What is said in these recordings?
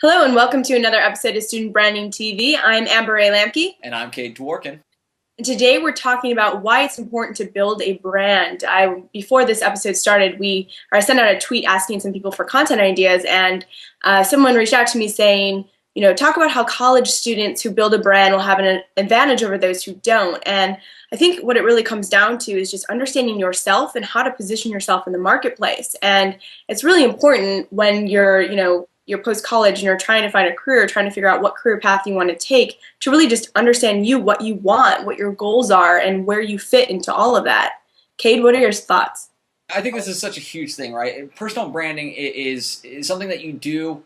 Hello and welcome to another episode of Student Branding TV. I'm Amber Ray Lamke. And I'm Cade Dworkin. And today we're talking about why it's important to build a brand. Before this episode started, I sent out a tweet asking some people for content ideas, and someone reached out to me saying, talk about how college students who build a brand will have an advantage over those who don't. And I think what it really comes down to is just understanding yourself and how to position yourself in the marketplace. And it's really important when you're post-college and you're trying to find a career, trying to figure out what career path you want to take, to really just understand what you want, what your goals are, and where you fit into all of that. Cade, what are your thoughts? I think this is such a huge thing, right? Personal branding is something that you do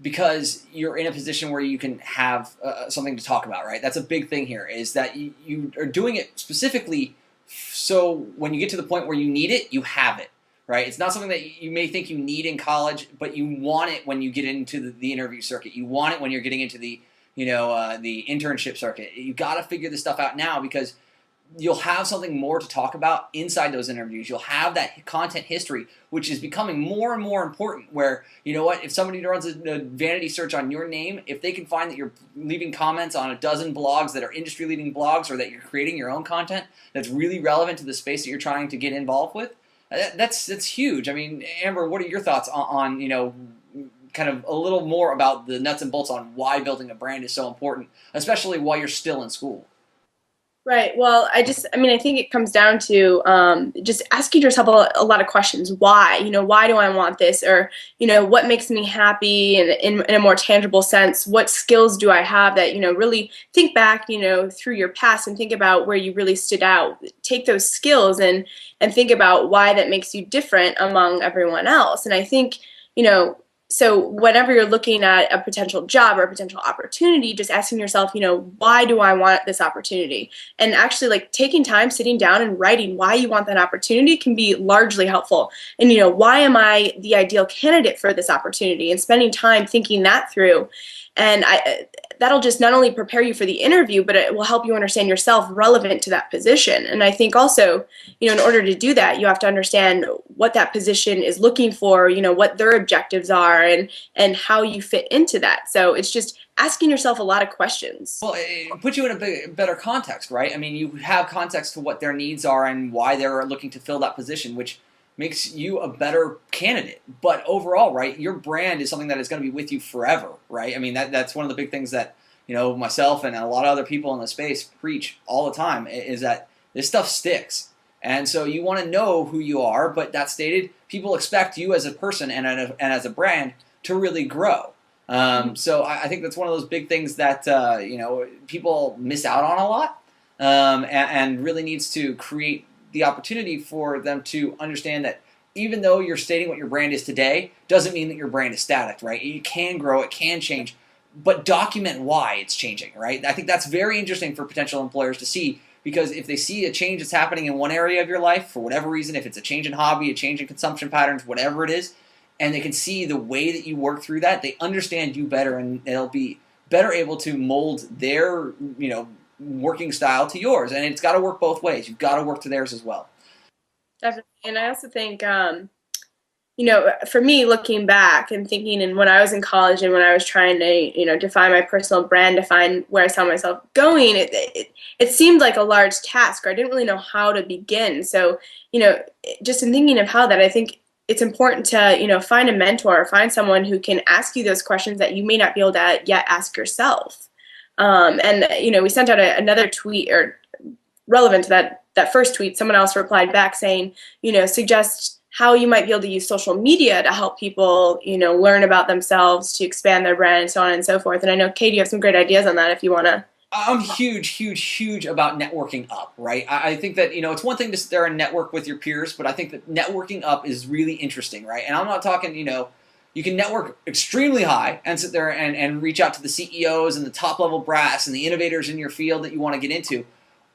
because you're in a position where you can have something to talk about, right? That's a big thing here, is that you are doing it specifically so when you get to the point where you need it, you have it. Right? It's not something that you may think you need in college, but you want it when you get into the interview circuit. You want it when you're getting into the internship circuit. You got to figure this stuff out now, because you'll have something more to talk about inside those interviews. You'll have that content history, which is becoming more and more important, where, if somebody runs a vanity search on your name, if they can find that you're leaving comments on a dozen blogs that are industry-leading blogs, or that you're creating your own content that's really relevant to the space that you're trying to get involved with, that's huge. I mean, Amber, what are your thoughts on kind of a little more about the nuts and bolts on why building a brand is so important, especially while you're still in school? Right. Well, I think it comes down to just asking yourself a lot of questions. Why? Why do I want this? Or, what makes me happy in a more tangible sense? What skills do I have that, really think back, through your past and think about where you really stood out. Take those skills and think about why that makes you different among everyone else. And I think, so whenever you're looking at a potential job or a potential opportunity, just asking yourself, why do I want this opportunity? And actually, taking time, sitting down and writing why you want that opportunity can be largely helpful. And, why am I the ideal candidate for this opportunity? And spending time thinking that through. And that'll just not only prepare you for the interview, but it will help you understand yourself relevant to that position. And I think also, in order to do that, you have to understand what that position is looking for, what their objectives are, and how you fit into that. So it's just asking yourself a lot of questions. Well, it puts you in a better context, right? I mean, you have context to what their needs are and why they're looking to fill that position, which makes you a better candidate. But overall, right, your brand is something that is going to be with you forever, right? I mean, that's one of the big things that, myself and a lot of other people in the space preach all the time, is that this stuff sticks. And so you want to know who you are, but that stated, people expect you as a person and as a brand to really grow. So I think that's one of those big things that, people miss out on a lot, and really needs to create the opportunity for them to understand that even though you're stating what your brand is today, doesn't mean that your brand is static, right? You can grow, it can change, but document why it's changing, right? I think that's very interesting for potential employers to see, because if they see a change that's happening in one area of your life, for whatever reason, if it's a change in hobby, a change in consumption patterns, whatever it is, and they can see the way that you work through that, they understand you better, and they'll be better able to mold their, working style to yours. And it's got to work both ways. You've got to work to theirs as well. Definitely. And I also think, for me, looking back and thinking, and when I was in college and when I was trying to, define my personal brand, define where I saw myself going, it seemed like a large task, or I didn't really know how to begin. So, just in thinking of how that, I think it's important to, find a mentor, or find someone who can ask you those questions that you may not be able to yet ask yourself. We sent out another tweet, or relevant to that first tweet. Someone else replied back saying, suggest how you might be able to use social media to help people, learn about themselves, to expand their brand, and so on and so forth. And I know, Kate, you have some great ideas on that if you want to. I'm huge about networking up, right? I think that, it's one thing to sit there and network with your peers, but I think that networking up is really interesting, right? And I'm not talking, you can network extremely high and sit there and reach out to the CEOs and the top level brass and the innovators in your field that you want to get into.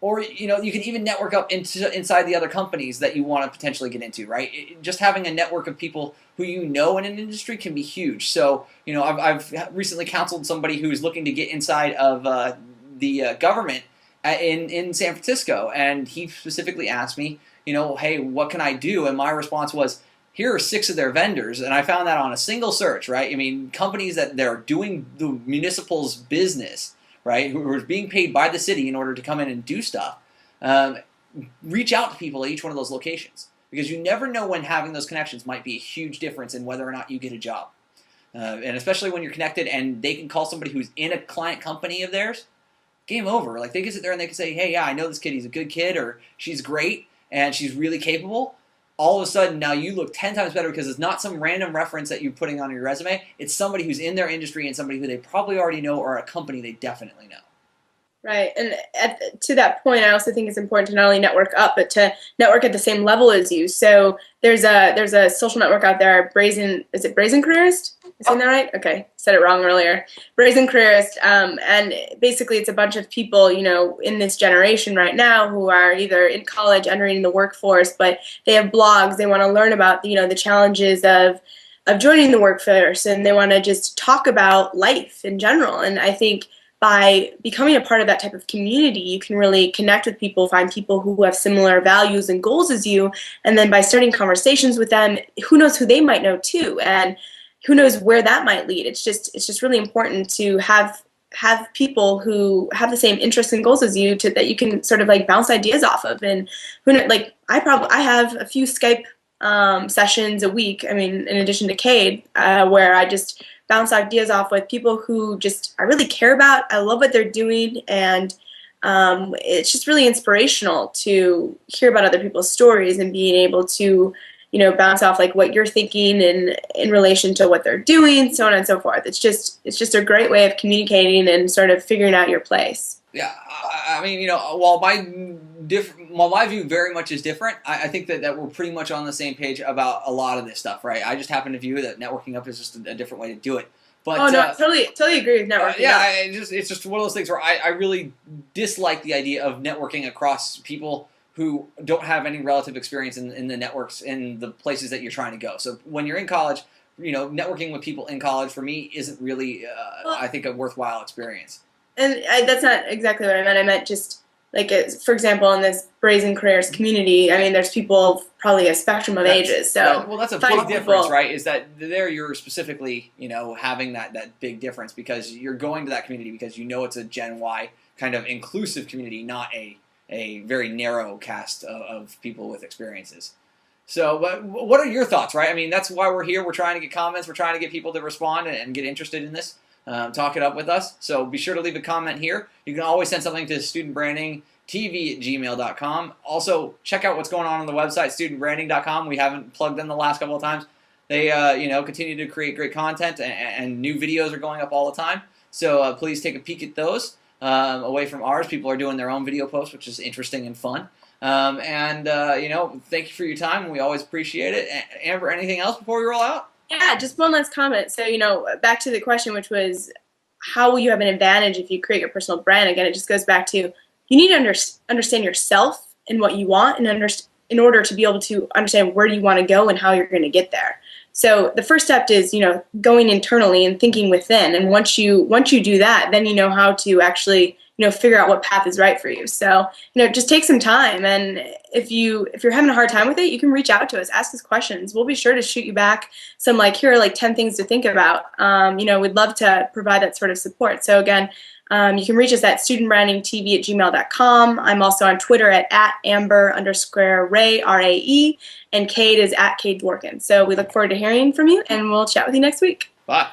Or, you can even network up inside the other companies that you want to potentially get into, right? Just having a network of people who in an industry can be huge. So, I've recently counseled somebody who's looking to get inside of the government in San Francisco, and he specifically asked me, hey, what can I do? And my response was, here are 6 of their vendors, and I found that on a single search, right? I mean, companies that they're doing the municipal's business, right, who are being paid by the city in order to come in and do stuff, reach out to people at each one of those locations, because you never know when having those connections might be a huge difference in whether or not you get a job. And especially when you're connected and they can call somebody who's in a client company of theirs, game over. Like, they can sit there and they can say, hey, yeah, I know this kid, he's a good kid, or she's great and she's really capable. All of a sudden, now you look 10 times better because it's not some random reference that you're putting on your resume. It's somebody who's in their industry and somebody who they probably already know, or a company they definitely know. Right, and to that point, I also think it's important to not only network up, but to network at the same level as you. So there's a social network out there, is it Brazen Careerist? Is that right? Okay, said it wrong earlier. Brazen Careerist, and basically it's a bunch of people, you know, in this generation right now who are either in college, entering the workforce, but they have blogs. They want to learn about, you know, the challenges of joining the workforce, and they want to just talk about life in general. And I think by becoming a part of that type of community, you can really connect with people, find people who have similar values and goals as you, and then by starting conversations with them, who knows who they might know too, and who knows where that might lead. It's just really important to have people who have the same interests and goals as you, that you can sort of like bounce ideas off of. And who knows, like I have a few Skype sessions a week. I mean, in addition to Cade, where I just bounce ideas off with people who just I really care about. I love what they're doing, and it's just really inspirational to hear about other people's stories and being able to, you know, bounce off like what you're thinking in relation to what they're doing, so on and so forth. It's just a great way of communicating and sort of figuring out your place. Yeah, I mean, you know, while my view very much is different, I think that we're pretty much on the same page about a lot of this stuff, right? I just happen to view that networking up is just a different way to do it. But, oh no, totally agree with networking. Yeah, it's just one of those things where I really dislike the idea of networking across people who don't have any relative experience in the networks in the places that you're trying to go. So when you're in college, you know, networking with people in college for me isn't really, I think, a worthwhile experience. And that's not exactly what I meant. I meant just, like, for example, in this Brazen Careers community, I mean, there's people of probably a spectrum of ages. So well, that's a big difference, right? Is that there you're specifically, you know, having that big difference because you're going to that community because you know it's a Gen Y kind of inclusive community, not a very narrow cast of people with experiences. So, but what are your thoughts, right? I mean, that's why we're here. We're trying to get comments. We're trying to get people to respond and get interested in this. Talk it up with us. So be sure to leave a comment here. You can always send something to studentbrandingtv@gmail.com. Also, check out what's going on the website, studentbranding.com. We haven't plugged them the last couple of times. They, you know, continue to create great content, and new videos are going up all the time. So please take a peek at those. Away from ours, people are doing their own video posts, which is interesting and fun. You know, thank you for your time. We always appreciate it. Amber, anything else before we roll out? Yeah, just one last comment. So, you know, back to the question, which was, how will you have an advantage if you create your personal brand? Again, it just goes back to, you need to understand yourself and what you want, and in order to be able to understand where you want to go and how you're going to get there. So the first step is, you know, going internally and thinking within. And once you do that, then you know how to actually, you know, figure out what path is right for you. So, you know, just take some time. And if you're having a hard time with it, you can reach out to us, ask us questions. We'll be sure to shoot you back some, like, here are like 10 things to think about. You know, we'd love to provide that sort of support. So again, you can reach us at studentbrandingtv@gmail.com. I'm also on Twitter at @Amber_Rae, R-A-E, and Cade is @Cade Dworkin. So we look forward to hearing from you, and we'll chat with you next week. Bye.